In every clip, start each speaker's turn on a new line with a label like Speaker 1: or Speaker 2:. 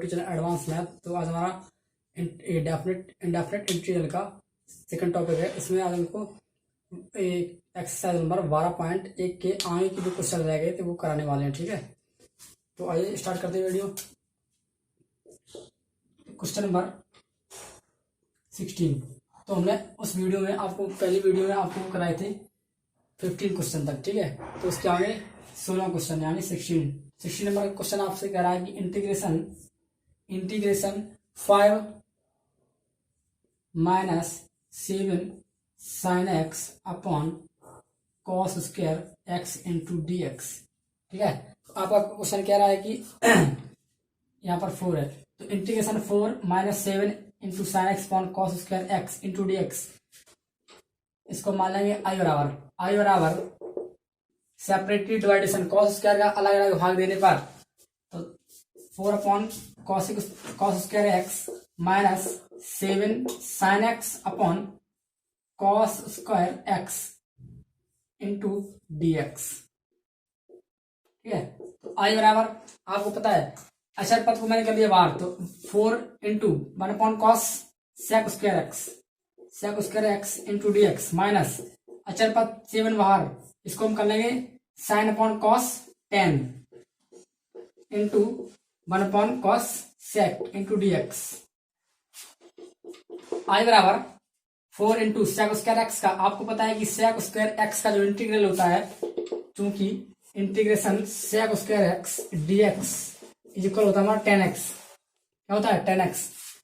Speaker 1: To channel advance math. तो आज हमारा इंडेफिनिट इंटीग्रल का सेकंड टॉपिक है। इसमें आज हमको एक्सरसाइज नंबर 12.1 के आगे की जो क्वेश्चन रह गए थे वो कराने वाले हैं। ठीक है, तो आइए स्टार्ट करते हैं वीडियो। Question number 16। तो हमने उस वीडियो में आपको पहली वीडियो में आपको कराए थे 15 क्वेश्चन तक। ठीक है, तो उसके आगे 16 क्वेश्चन यानी 16 नंबर का क्वेश्चन आपसे कह रहा है कि integration 5 minus 7 sign x upon cos square x into D x. ठीक है, तो आपका क्वेश्चन कह रहा है कि यहाँ पर 4 है, तो integration 4 minus 7 into sine x upon cos square x into D x, इसको मान लेंगे आई बराबर सेपरेटली डिवाइडेशन कॉस स्क्वायर का अलग अलग भाग देने पर, तो 4 upon cos square x minus 7 sign x upon cos square x into D x. ठीक है, तो आई बराबर आपको पता है अचर पद को मैंने कर दिया बाहर, तो 4 into 1 upon cos sec square x into D x minus अचर पद 7 बाहर, इसको हम कर लेंगे sine upon cos 10 into 1 upon cos sec into D x. I बराबर 4 इंटू सेक स्क्वायर एक्स का, आपको पता है कि सेक स्क्वायर एक्स का जो इंटीग्रल होता है, चूंकि integration sec square x d x is equal होता है हमारा 10x। क्या होता है 10x।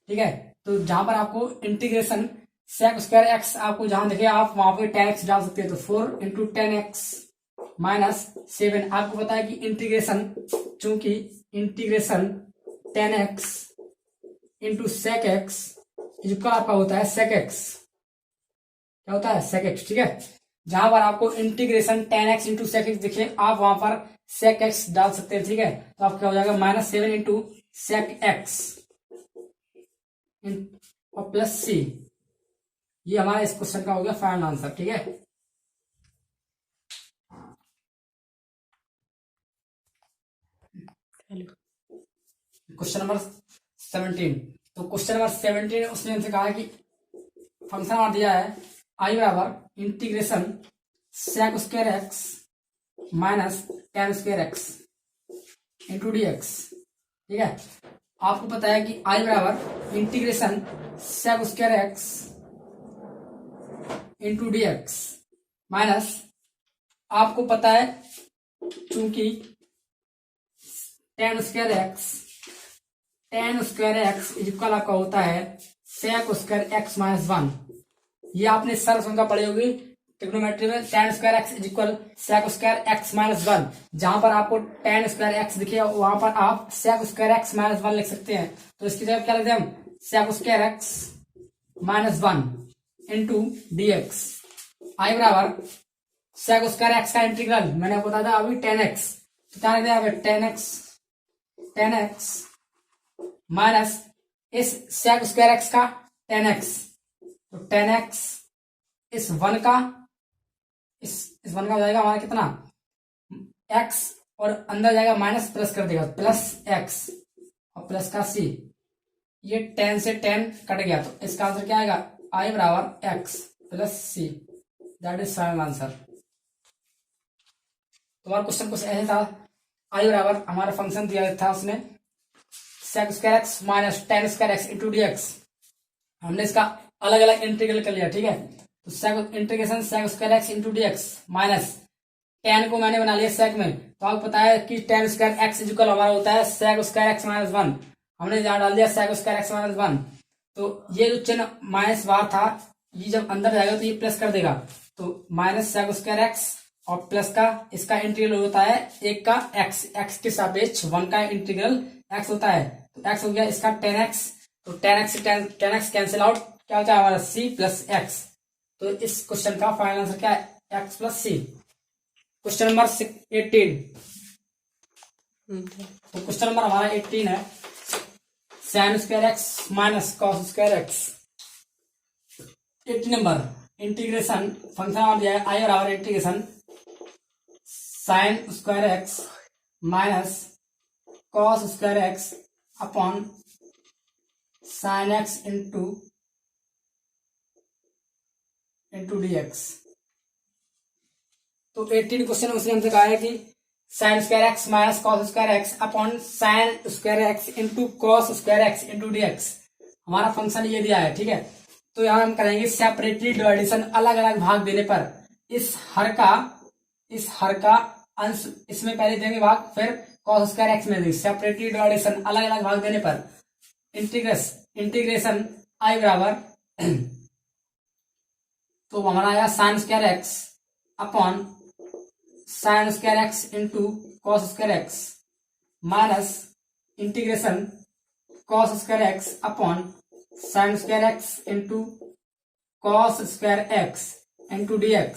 Speaker 1: ठीक है, तो जहां पर आपको इंटीग्रेशन सेक स्क्वायर एक्स आपको जहां देखे आप वहां पे 10x डाल सकते हैं, तो 4 इंटू 10x माइनस 7। आपको पता है कि इंटीग्रेशन, चूंकि integration 10x into sec x equal आपका होता है सेक एक्स। क्या होता है सेक एक्स। ठीक है, जहां पर आपको integration 10x into sec x दिखे आप वहां पर सेक एक्स डाल सकते हैं। ठीक है, तो आपका हो जाएगा माइनस 7 इंटू सेक एक्स और प्लस सी। ये हमारा इस क्वेश्चन का हो गया फाइनल आंसर। ठीक है, क्वेश्चन नंबर 17। तो क्वेश्चन नंबर 17 उसने हमसे कहा है कि फंक्शन हमारा दिया है आई बराबर integration sec square x minus tan square x into D x. ठीक है, आपको पता है कि आई बराबर integration sec square x into D x minus, आपको पता है चूंकि टेन स्क्वायर एक्स इक्वल आपका होता है सेक स्क्वायर एक्स माइनस 1। ये आपने सर्व संख्या पढ़ी होगी ट्रिग्नोमेट्री में, tan square x equal sec square x minus 1। जहां पर आपको टेन स्क्वायर एक्स दिखे वहां पर आप सेक स्क्वायर एक्स माइनस 1 लिख सकते हैं। तो इसकी जगह क्या लिखते हैं हम, sec square x minus 1 into D x. I बराबर सेक स्क्वायर एक्स का इंटीग्रल मैंने आपको बताया था अभी 10x, तो क्या लिखते हैं 10x माइनस इस सेक स्क्वायर एक्स का 10x, तो 10x इस 1 का इस 1 का हो जाएगा हमारा कितना x, और अंदर जाएगा माइनस प्लस कर देगा प्लस x और प्लस का c। ये 10 से 10 कट गया, तो इसका आंसर क्या आएगा आई बराबर x plus C. That is final answer. तुम्हारा क्वेश्चन कुछ ऐसे था, आई बराबर हमारा फंक्शन दिया था उसने sec square x minus tan square x into D x, हमने इसका अलग अलग इंटीग्रल कर लिया। ठीक है, तो integration sec square x into D x minus 10 को मैंने बना लिया सेक में, तो आपको पता है कि टेन स्क्वायर एक्स इक्वल हमारा होता है सेक स्क्वायर एक्स माइनस 1। हमने जहां डाल दिया सेक स्क्वायर एक्स माइनस 1, तो ये जो चिन्ह माइनस बार था ये जब अंदर जाएगा तो ये प्लस कर देगा, तो माइनस सेक स्क्वायर एक्स और प्लस का इसका इंटीग्रल होता है एक का एक्स के सापेक्ष 1 का इंटीग्रल एक्स होता है, तो एक्स हो गया इसका 10x, तो 10x से 10x कैंसिल आउट, क्या होता है हमारा c प्लस एक्स। तो इस क्वेश्चन का फाइनल आंसर क्या है x प्लस सी। Question number 18। तो क्वेश्चन नंबर हमारा 18 है sine square x minus cos square X. 18 number integration function हमारा दिया है आई बराबर integration sine square x minus cos square x upon sine x into dx। तो 18 क्वेश्चन उसने हमसे कहा है कि sine square x minus cos square x upon sine square x into cos square x into dx। हमारा function ये दिया है, ठीक है। तो यहां हम करेंगे सेपरेटली डिवाइडेशन, अलग अलग भाग देने पर इस हर का अंश इसमें पहले देंगे भाग, फिर कॉस स्क्वायर एक्स में देंगे। सेपरेटली डिवाइडेशन, अलग अलग भाग देने पर इंटीग्रेशन आई बराबर तो हमारा आया sine square x upon sine square x into cos square x minus integration cos square x upon sine square x into cos square x into dx।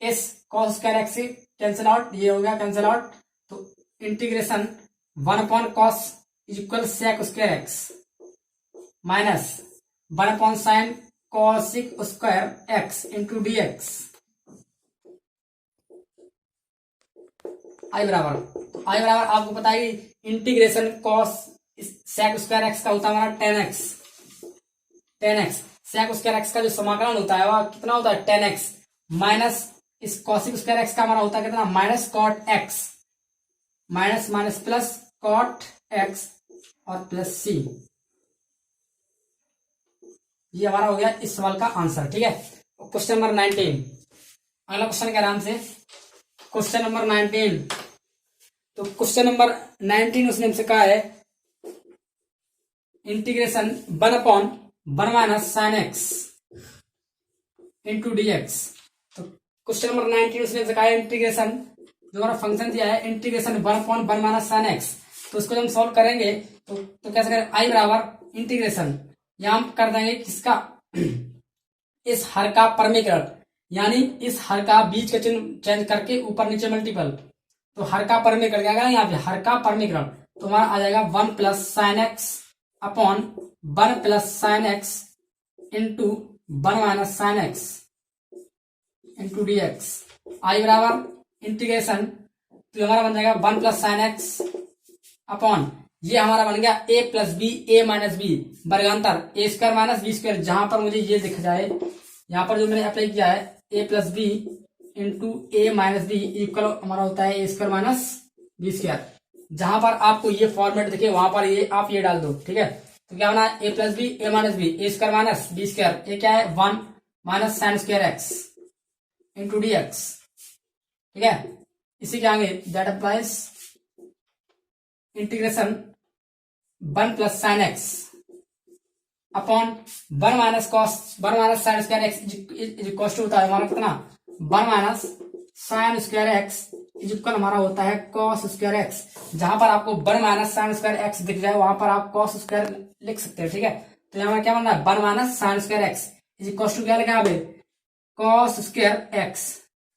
Speaker 1: इस कॉस स्क्वायर एक्स से cancel out, ये हो गया cancel out. तो integration 1 upon cos is equal sec square x minus 1 upon sine cosec square x into dx। I बराबर आपको पता है integration cos sec square x का होता है हमारा 10x। सेक स्क्वायर एक्स का जो समाकलन होता है वह कितना होता है 10x माइनस इस कॉसिक स्क्वायर एक्स का हमारा होता है कितना minus cot x, minus minus plus cot x और प्लस सी। ये हमारा हो गया इस सवाल का आंसर, ठीक है। क्वेश्चन नंबर 19, अगला क्वेश्चन के आराम से क्वेश्चन नंबर 19। तो क्वेश्चन नंबर 19 उसने हमसे कहा है integration 1 upon 1 minus sine x into dx। तो क्वेश्चन नंबर 19 उसने हमसे कहा है इंटीग्रेशन, जो हमारा फंक्शन दिया है integration 1 upon 1 minus sine x. तो उसको जब हम सॉल्व करेंगे तो कैसे करें, आई बराबर इंटीग्रेशन, यहां हम कर देंगे किसका इस हर का परमीकरण, यानी इस हर का बीच का चिन्ह चेंज करके ऊपर नीचे मल्टीपल। तो हर का परमीकरण क्या यहाँ पे हर का परमीकरण, तो हमारा आ जाएगा 1 plus sine x upon 1 plus sine x into 1 minus sine x into dx। I बराबर इंटीग्रेशन, तो हमारा बन जाएगा 1 प्लस साइन एक्स अपॉन ये हमारा बन गया a plus B A minus b वर्गांतर a square minus B square. जहां पर मुझे ये दिख जाए, यहाँ पर जो मैंने अप्लाई किया है a plus B into A minus B equal हमारा होता है A square minus B square. जहां पर आपको ये फॉर्मेट दिखे वहां पर ये आप ये डाल दो, ठीक है। तो क्या होना है a plus B A minus B A square minus B square, ये क्या है 1 minus sine square x into dx, ठीक है। इसी के आगे that applies integration 1 plus sine x upon 1 minus cos 1 minus sine square x is equal to होता है हमारा कितना 1 minus sine square x is equal हमारा होता है कॉस स्क्वायर एक्स। जहां पर आपको 1 माइनस साइन स्क्वायर एक्स दिख जाए वहां पर आप कॉस स्क्वायर लिख सकते हैं, ठीक है। तो यहाँ पर क्या बनना है 1 minus sine square x is equal to क्या लिखा है cos square x.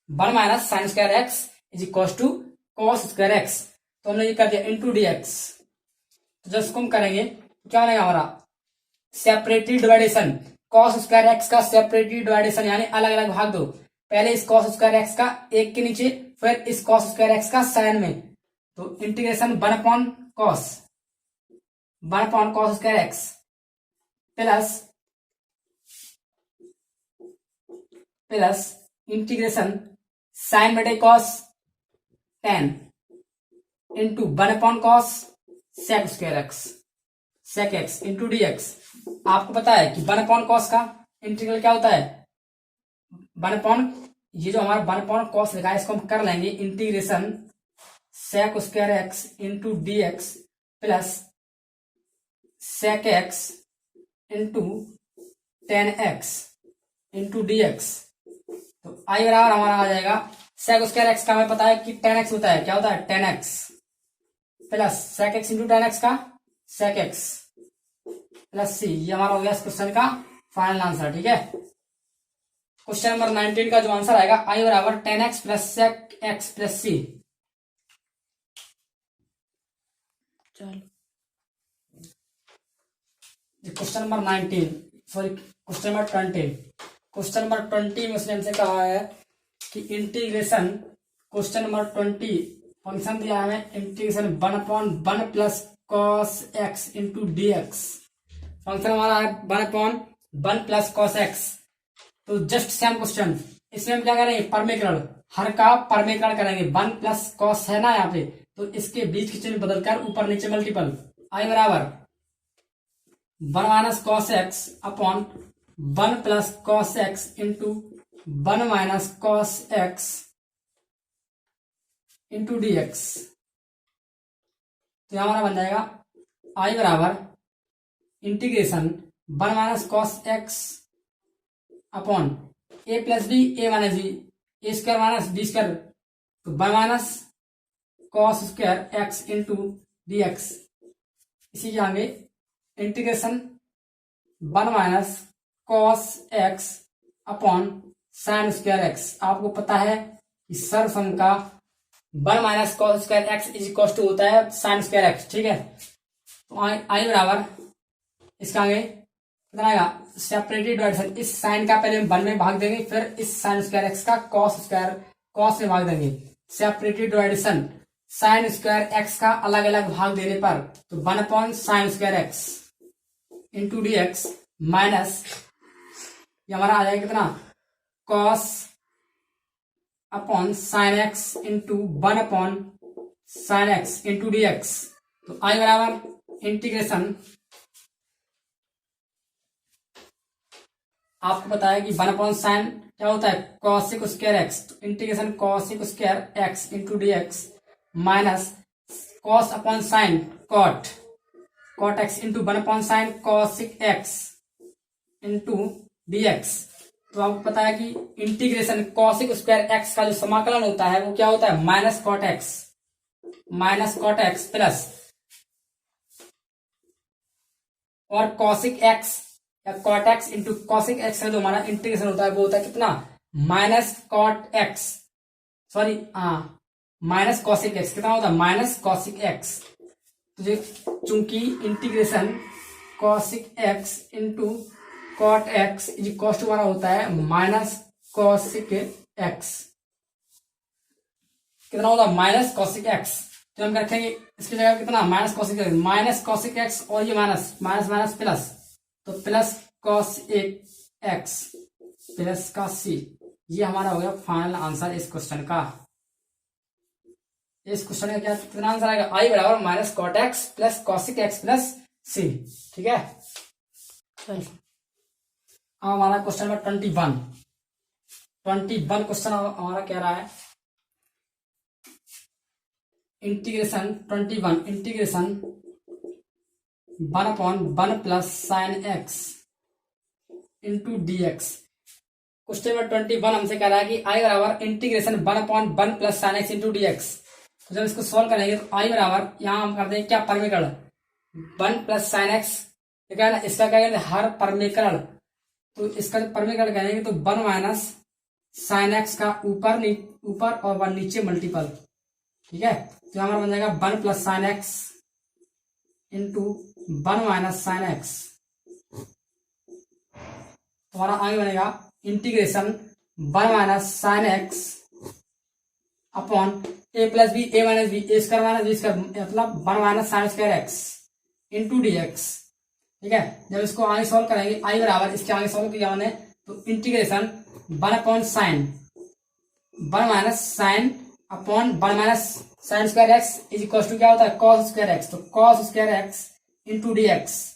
Speaker 1: 1 minus sine square x is equal to cos square x. तो हमने ये कर दिया इंटू dx। तो जब इसको हम करेंगे तो क्या बनेगा हमारा सेपरेटली डिवाइडेशन कॉस स्क्वायर एक्स का सेपरेटली डिवाइडेशन, यानी अलग अलग भाग दो। पहले इस कॉस स्क्वायर एक्स का एक के नीचे, फिर इस कॉस स्क्वायर एक्स का साइन में। तो integration 1 upon cos square x plus integration sine बटे cos 10 into 1 upon cos sec square x sec x into dx। आपको पता है कि 1 अपॉन कॉस का इंटीग्रल क्या होता है 1 अपॉन, ये जो हमारा 1 अपॉन कॉस लिखा है इसको हम कर लेंगे integration sec square x into dx plus sec x into 10x into dx। तो आई बराबर हमारा आ जाएगा सेक स्क्वायर एक्स का हमें पता है कि 10x होता है, क्या होता है 10x plus sec x into 10x का सेक एक्स प्लस सी। ये हमारा हो गया इस क्वेश्चन का फाइनल आंसर, ठीक है। क्वेश्चन नंबर 19 का जो आंसर आएगा आई बराबर 10x plus sec x plus c. चलो question number 19 sorry question number 20। Question number 20 में उसने हमसे कहा है कि इंटीग्रेशन क्वेश्चन नंबर 20 फंक्शन दिया है हमें integration 1/1 plus cos x into D x. Function हमारा है 1/1 प्लस कॉस एक्स। तो जस्ट सेम क्वेश्चन, इसमें हम क्या करेंगे, परमीकरण, हर का परमीकरण करेंगे। 1 प्लस कॉस है ना यहाँ पे, तो इसके बीच के चिन्ह बदलकर ऊपर नीचे मल्टीपल, आई बराबर 1 minus cos x upon 1 plus cos x into 1 minus cos x into D x. तो यहां हमारा बन जाएगा आई बराबर integration 1 minus cos x upon a plus B, A minus B, A square minus B square, तो 1 minus cos square x into D x. इसी के आगे integration 1 minus cos x upon sine square x. आपको पता है कि सर्वसम का 1 minus cos square x is equal to होता है साइन स्क्वायर एक्स, ठीक है। तो आई बराबर इसका आगे कितना आएगा, सेपरेटेड डिवाइडेशन, इस साइन का पहले हम 1 में भाग देंगे, फिर इस साइन स्क्वायर एक्स का कॉस स्क्वायर कॉस में भाग देंगे। Separated division, sine square x का अलग अलग भाग देने पर, तो 1/sin square x into D x minus ये हमारा आ जाएगा कितना, cos upon sine x into 1/sin x into D x. तो आई बराबर इंटीग्रेशन, आपको पता है कि 1/sin क्या होता है, कॉसिक स्क्वायर एक्स, तो integration cosec square x into D x minus cos upon sine cot x into 1/sin cosec x into D x. तो आपको पता है कि इंटीग्रेशन कॉसिक स्क्वायर एक्स का जो समाकलन होता है वो क्या होता है, माइनस कॉट एक्स प्लस और कॉसिक एक्स या cot x into cosec x का जो हमारा इंटीग्रेशन होता है वो होता है कितना, minus cot x, sorry minus cosec x, कितना होता है, माइनस कॉसिक एक्स। तो चूंकि integration cosec x into cot x is equal to हमारा होता है माइनस कॉसिक एक्स, कितना होगा, माइनस कॉसिक एक्स। तो हम रखेंगे इसकी जगह कितना, माइनस कॉसिक एक्स और ये माइनस माइनस माइनस प्लस, तो प्लस कॉस एक्स प्लस का सी। ये हमारा हो गया फाइनल आंसर इस क्वेश्चन का। इस क्वेश्चन का क्या कितना आंसर आएगा, आई बराबर minus cot x plus cosec x plus c, ठीक है। अब हमारा क्वेश्चन नंबर 21 क्वेश्चन हमारा कह रहा है integration 1/1 plus sine x into D x. Question number 21 हमसे कह रहा है कि आई बराबर integration 1/1 plus sine x into D x. तो जब इसको सॉल्व करेंगे तो आई बराबर यहां हम कर देंगे क्या, परमीकरण 1 प्लस साइन एक्स, इसका क्या करेंगे हर परमीकरण, तो इसका परमीकरण करेंगे तो 1 माइनस साइन एक्स का ऊपर और 1 नीचे मल्टीपल, ठीक है। तो हमारा बन जाएगा 1 plus sine x into 1 minus sine x. हमारा आगे बनेगा integration 1 minus sine x upon a plus B, A minus B, A square minus B square, मतलब 1 minus sine square x into D x, ठीक है। जब इसको आगे सॉल्व करेंगे आई बराबर इसके आगे सॉल्व किया मैंने, तो integration 1/sin 1 minus sine upon 1 minus sine square x is equal to क्या होता है, कॉस स्क्वायर एक्स, तो cos square x into D x.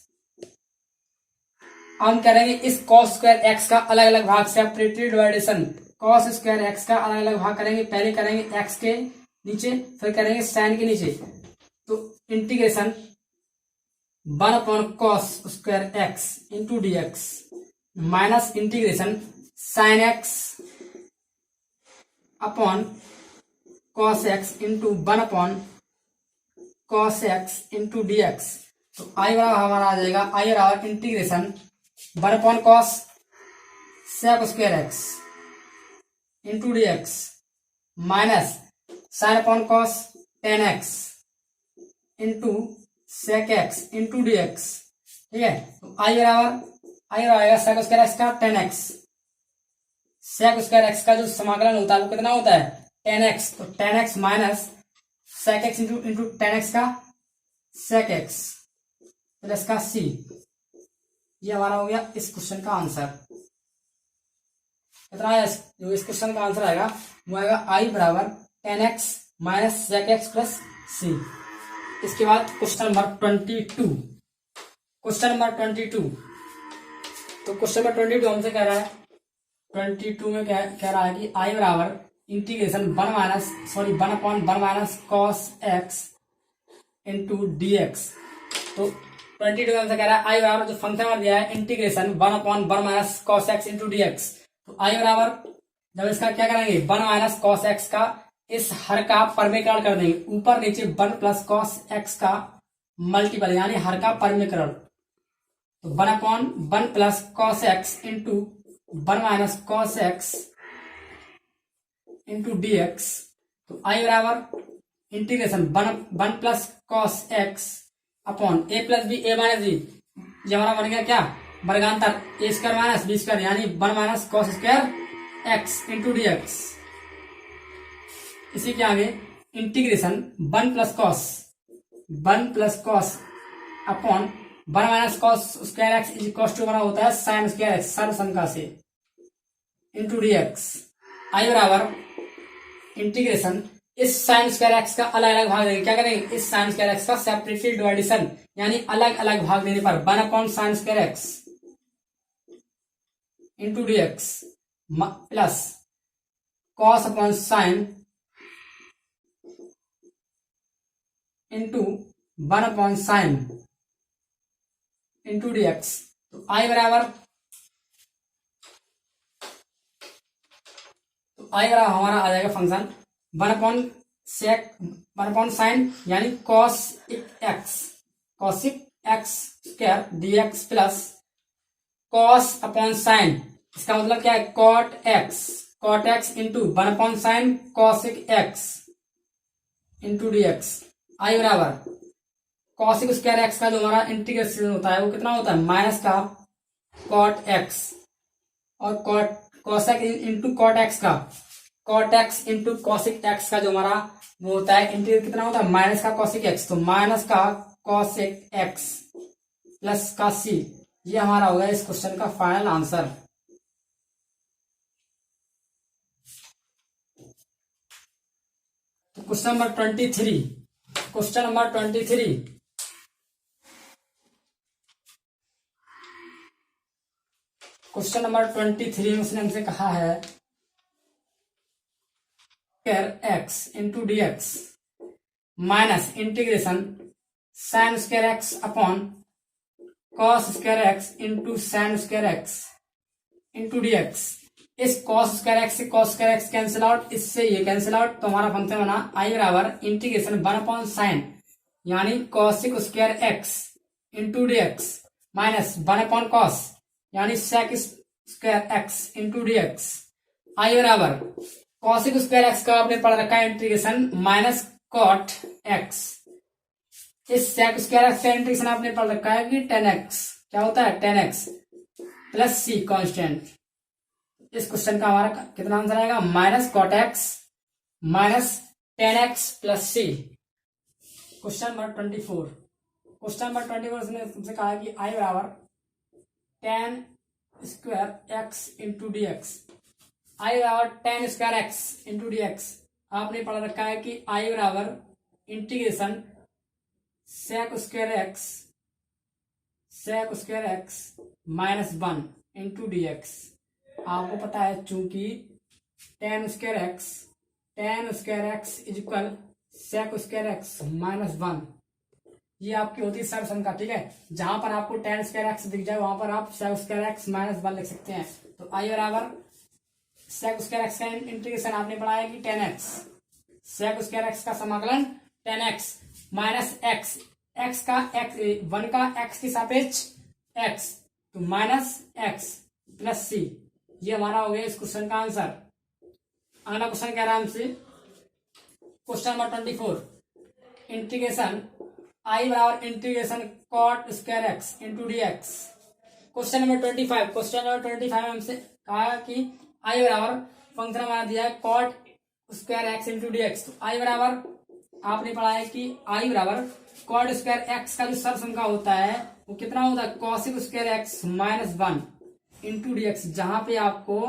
Speaker 1: हम करेंगे इस कॉस स्क्वायर एक्स का अलग अलग भाग, सेपरेटेड डिवाइडेशन, कॉस स्क्वायर एक्स का अलग अलग भाग करेंगे, पहले करेंगे एक्स के नीचे फिर करेंगे साइन के नीचे, तो integration 1/cos square x into D x minus integration sine x upon cos x into 1/cos x into D x. तो आई बराबर हमारा आ जाएगा, आई बराबर integration 1/cos sec square x into D x minus sine upon cos tan x into sec x into D x, ठीक है। तो I बराबर आएगा sec स्क्वायर एक्स का tan x, sec square x का जो समाकलन होता है वो कितना होता है tan x, तो tan x minus sec x into tan x का sec x प्लस का c, ये हमारा हो गया इस क्वेश्चन का आंसर। कितना है जो इस क्वेश्चन का आंसर आएगा वो आएगा i बराबर tan x minus sec x plus c। इसके बाद क्वेश्चन नंबर 22, क्वेश्चन नंबर 22। तो क्वेश्चन नंबर 22 हमसे कह रहा है, 22 में कह रहा है कि i बराबर integration 1 minus cos x into D x. तो 22 में हमसे कह रहा है i बराबर, जो फंक्शन दिया है integration 1 minus cos x into D x. तो i बराबर जब इसका क्या करेंगे 1 माइनस कॉस एक्स का इस हर का परमीकरण कर देंगे, ऊपर नीचे 1 प्लस कॉस एक्स का मल्टीपल यानी हर का परमीकरण। तो 1 plus cos x into 1 minus cos x into D x. तो आई बराबर integration 1 plus cos x upon a plus B A minus b, ये हमारा बन गया क्या वर्गांतर a square minus B square यानी 1 minus cos square x into D x. इसी के आगे integration 1 plus cos upon 1 minus cos square x is equal to बना होता है साइन स्क्वायर एक्स सर्वसंख्या से इंटू डी एक्स। आई बराबर इंटीग्रेशन इस साइन स्क्वायर एक्स का अलग अलग भाग देंगे, क्या करेंगे इस साइन स्क्वायर एक्स का सेपरेटली डिवाइडेशन यानी अलग अलग भाग देने पर 1 upon sine square x into D x plus cos upon sine into 1 upon sine into D x. तो आई बराबर हमारा आ जाएगा फंक्शन 1 अपॉन साइन यानी cosec x square dx plus cos upon sine, इसका मतलब क्या है cot x into 1 upon sine cosec x into dx। I बराबर कॉसिक स्क्वायर एक्स का जो हमारा इंटीग्रेशन होता है वो कितना होता है माइनस का कॉट एक्स और कॉसेक इंटू कॉट एक्स का cot x into cosec x का जो हमारा वो होता है इंटीग्रेट कितना होता है माइनस का कॉसिक एक्स। तो माइनस का कॉसिक एक्स प्लस का सी, ये हमारा होगा इस क्वेश्चन का फाइनल आंसर। तो question number 23, question number 23। Question number 23 में उसने हमसे कहा है x into D x minus integration sine square x upon cos square x into sine square x into D x. इस कॉस स्क्वायर एक्स से cos square x cancel out, इससे ये cancel out, तो हमारा फंक्शन बना I बराबर integration 1 upon sine यानी cosec square x into D x minus 1 upon cos यानी sec square x into D x. I बराबर कॉसिक स्क्वायर एक्स का आपने पढ़ रखा है इंटीग्रेशन माइनस कॉट एक्स, इस सेक स्क्वायर एक्स का इंटीग्रेशन आपने पढ़ रखा है कि टेन एक्स, क्या होता है tan x plus c constant. इस क्वेश्चन का हमारा कितना आंसर आएगा minus cot x minus tan x plus सी। क्वेश्चन नंबर 24, क्वेश्चन नंबर 24 ने तुमसे कहा है कि आई बराबर tan square x into D x. I बराबर tan square x into D x आपने पढ़ रखा है कि आई बराबर integration sec square x minus 1 into D x. आपको पता है चूंकि tan square x is equal sec square x minus 1, ये आपकी होती है सर्वसंख्या, ठीक है। जहां पर आपको टेन स्क्वायर एक्स दिख जाए वहां पर आप सेक स्क्वायर एक्स माइनस 1 लिख सकते हैं। तो आई बराबर सेक स्क्वायर एक्स का इंटीग्रेशन आपने पढ़ा है कि 10x, सेक स्क्वायर एक्स का समाकलन 10x माइनस एक्स, एक्स का एक्स 1 का एक्स के सापेक्ष एक्स, तो माइनस एक्स प्लस सी, ये हमारा हो गया इस क्वेश्चन का आंसर। अगला क्वेश्चन कह रहा है हमसे क्वेश्चन नंबर 24, इंटीग्रेशन आई बराबर integration cot square x into D x. Question number 25 में हमसे कहा कि आई बराबर फंक्शन हमारा दिया है cot square x into D x. तो आई बराबर आपने पढ़ा है कि आई बराबर कॉड स्क्वायर एक्स का जो सरसंख्या होता है वो कितना होता है, cosec square x minus 1 into D x. जहां पे आपको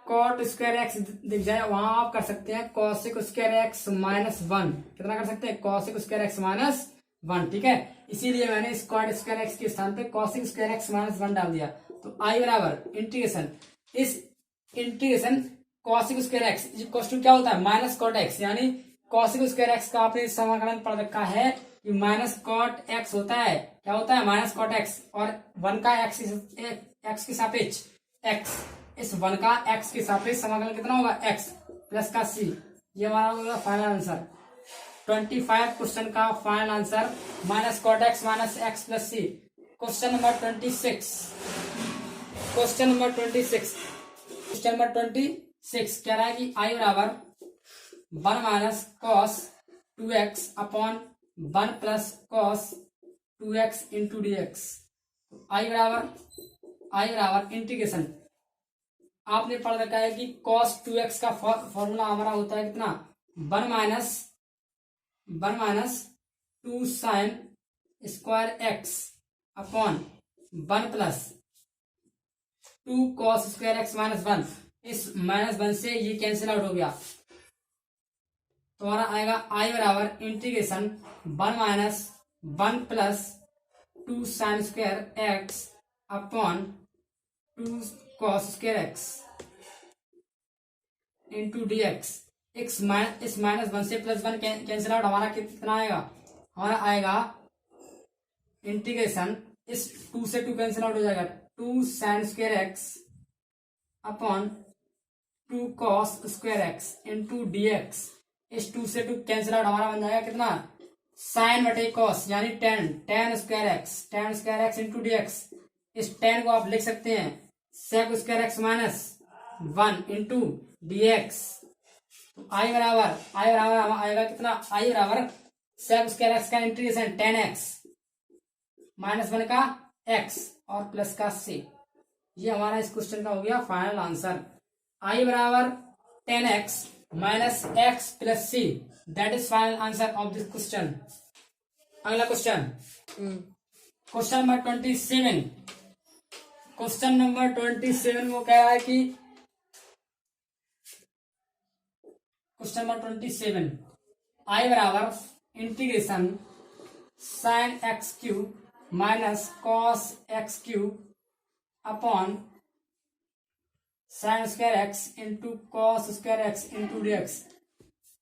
Speaker 1: कॉट स्क्वायर एक्स दिख जाए वहां आप कर सकते हैं कॉसिक स्क्वायर एक्स माइनस 1। कितना कर सकते हैं, कॉसिक स्क्वायर एक्स माइनस 1। ठीक है, इसीलिए मैंने इस कॉट स्क्वायर एक्स के स्थान पे कॉसिक स्क्वायर एक्स माइनस 1 डाल दिया। तो आई बराबर इंटीग्रेशन इस integration cosec square x question क्या होता है, माइनस कॉट एक्स, यानी कॉसिक स्क्वायर एक्स का आपने समाकलन पढ़ रखा है कि माइनस कॉट एक्स होता है, क्या होता है, माइनस कॉट एक्स, और 1 का एक्स के सापेक्ष एक्स, इस 1 का एक्स के सापेक्ष समाकलन कितना होगा, एक्स प्लस का सी। ये हमारा होगा फाइनल आंसर। 25 क्वेश्चन का final answer minus cot x minus x plus सी। Question number 26, question number 26, question number 26 कह रहा है कि आई बराबर 1 minus cos 2x upon 1 plus cos 2x into D x. I बराबर इंटीग्रेशन आपने पढ़ रखा है कि cos 2x का फॉर्मूला हमारा होता है कितना, 1 minus 2 sign square x upon 1 plus 2 cos square x minus 1। इस माइनस 1 से ये कैंसिल आउट हो गया, तो हमारा आएगा आई बराबर integration 1 minus 1 plus 2 sign square x upon 2 cos square x into D x. इस माइनस 1 से प्लस 1 कैंसिल आउट, हमारा कितना आएगा, हमारा आएगा इंटीग्रेशन इस 2 से 2 कैंसिल आउट हो जाएगा, 2 sign square x upon 2 cos square x into D x. इस 2 से 2 कैंसिल आउट, हमारा बन जाएगा कितना, साइन बटे कॉस यानी tan square x into D x. इस 10 को आप लिख सकते हैं sec square x minus 1 into D x. तो आई बराबर आएगा कितना, आई बराबर सेक स्क्वायर एक्स का इंटीग्रेशन 10x माइनस 1 का x और प्लस का c। ये हमारा इस क्वेश्चन का हो गया फाइनल आंसर। आई बराबर 10x minus x plus c, that is final answer of this question. अगला question, question number 27, question number 27 वो कह रहा है कि क्वेश्चन नंबर 27 आई बराबर integration sine x cube minus cos x cube upon sine square x into cos square x into D x.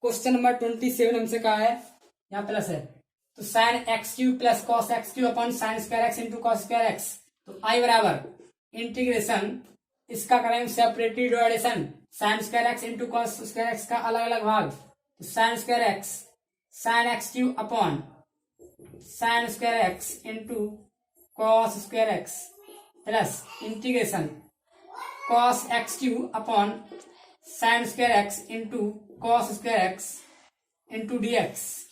Speaker 1: Question number 27 हमसे कहा है, यहाँ प्लस है, तो sine x cube plus cos x cube upon sine square x into cos square x. तो I बराबर integration इसका करेंगे separated division, sine square x into cos square x का अलग अलग भाग, तो sine square x sign x cube upon sine square x into cos square x plus integration cos x cube upon sine square x into cos square x into D x,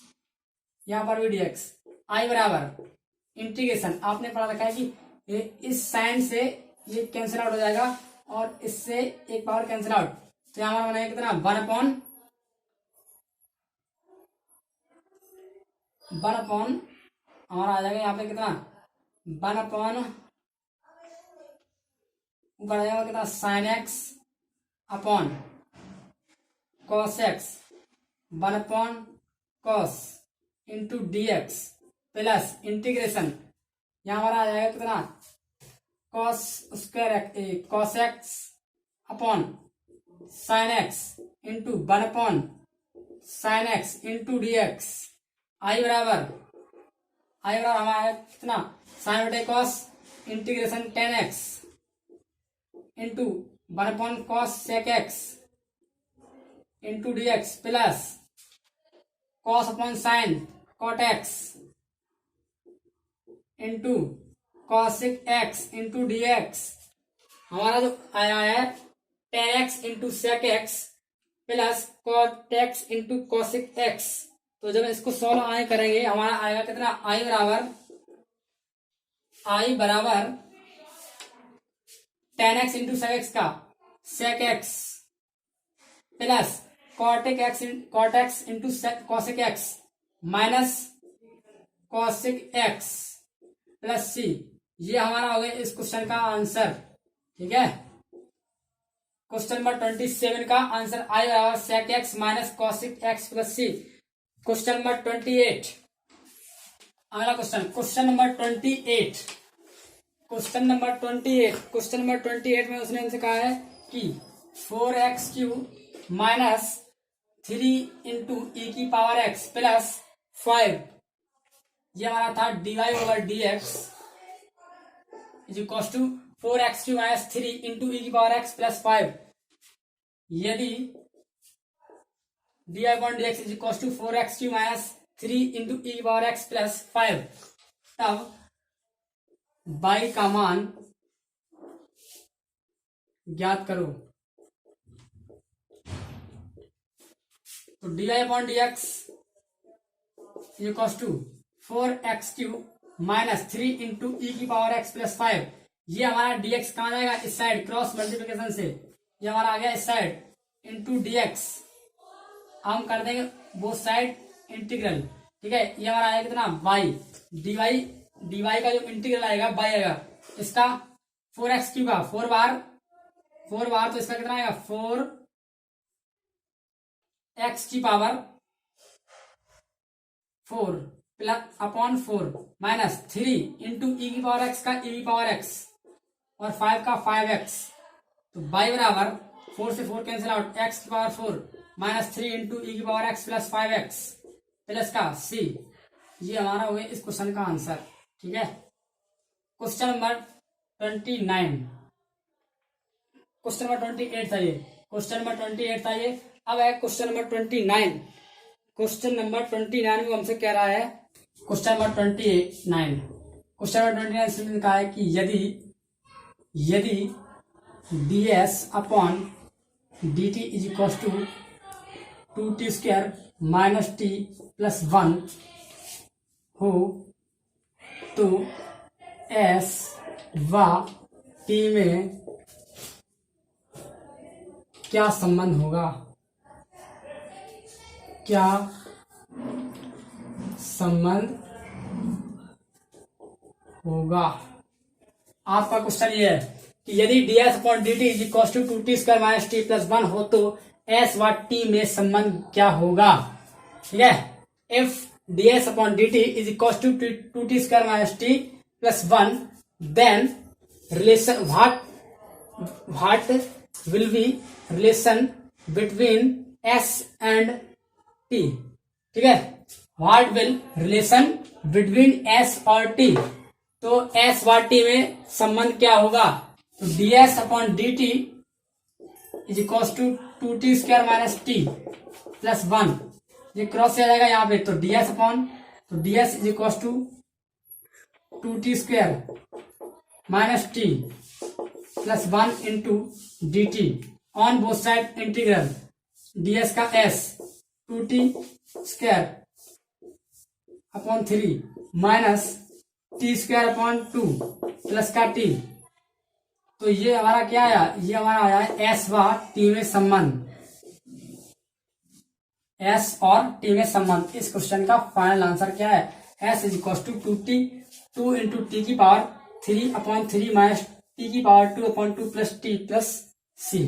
Speaker 1: यहाँ पर भी D x. I बराबर integration आपने पढ़ा रखा है कि इस साइन से ये कैंसिल आउट हो जाएगा और इससे एक पावर कैंसिल आउट, तो हमारा बनेगा कितना, 1 अपॉन हमारा आ जाएगा यहाँ पे कितना, 1 अपॉन ऊपर आ जाएगा कितना, sine x upon cos x 1 upon cos into D x plus integration यहाँ हमारा आ जाएगा कितना, cos square cos x upon sine x into 1 upon sine x into D x. I बराबर हमारा कितना, साइन बटे cos integration 10x into 1 upon cos sec x into D x plus cos upon sine cot x into cosec x into D x. हमारा जो आया है 10x into sec x plus cot x into cosec x. तो जब इसको solve आए करेंगे हमारा आएगा कितना, आई बराबर 10x इंटू सेक एक्स का sec x plus cot x into cosec x minus cosec x plus सी। ये हमारा हो गया इस क्वेश्चन का आंसर। ठीक है, क्वेश्चन नंबर 27 का आंसर आई बराबर sec x minus cosec x plus सी। क्वेश्चन नंबर 28, अगला क्वेश्चन नंबर 28। क्वेश्चन नंबर 28 में उसने हमसे कहा है कि 4x³ माइनस 3 इंटू ई की पावर एक्स प्लस 5, ये हमारा था dy/dx is equal to 4x³ minus 3 into e की पावर एक्स प्लस 5। यदि dy/dx is equal to 4x³ minus 3 into e की पावर एक्स प्लस 5, तब y का मान ज्ञात करो। तो dy/dx is equal to 4x³ minus 3 into e की पावर एक्स प्लस 5। ये हमारा dx कहाँ जाएगा, इस साइड क्रॉस मल्टीप्लिकेशन से, ये हमारा आ गया इस साइड इंटू dx। हम कर देंगे बोथ साइड इंटीग्रल। ठीक है, ये हमारा आएगा कितना y, dy का जो इंटीग्रल आएगा y आएगा इसका 4x³ का 4 बार, तो इसका कितना आएगा 4x की power 4 plus upon 4 minus 3 into e की पावर एक्स का ई की पावर एक्स और 5 का 5x। तो y बराबर 4 से 4 कैंसिल आउट, x की पावर 4 माइनस 3 इंटू ई की power x plus 5x plus का c। ये हमारा हो गया इस क्वेश्चन का आंसर। ठीक है, क्वेश्चन नंबर 29, क्वेश्चन नंबर 28 था ये, क्वेश्चन नंबर 28 था ये। अब है क्वेश्चन नंबर 29। क्वेश्चन नंबर 29 में हमसे कह रहा है, क्वेश्चन नंबर 29 से कहा है कि यदि ds upon dt is equal to 2t² minus t plus 1 हो तो s व t में क्या संबंध होगा, क्या संबंध होगा। आपका क्वेश्चन ये है कि यदि ds upon dt is equal to 2t² minus t plus 1 हो तो s व t में संबंध क्या होगा। ठीक है, if ds upon dt is equal to 2t² minus t plus 1 then relation what will be relation between s and t। ठीक है, what will relation between s और t। तो s व t में संबंध क्या होगा, तो ds upon dt is equal to 2t² minus t plus 1, ये क्रॉस से आ जाएगा यहाँ पे, तो ds is equal to 2t² minus t plus 1 into dt on both side integral ds का s 2t² upon 3 minus t² upon 2 plus का t। तो ये हमारा क्या आया, ये हमारा आया है s व t में संबंध, s और t में संबंध। इस क्वेश्चन का फाइनल आंसर क्या है, s is equal to 2 into T की पावर 3 अपॉन 3 माइनस t की power 2 upon 2 plus t plus c।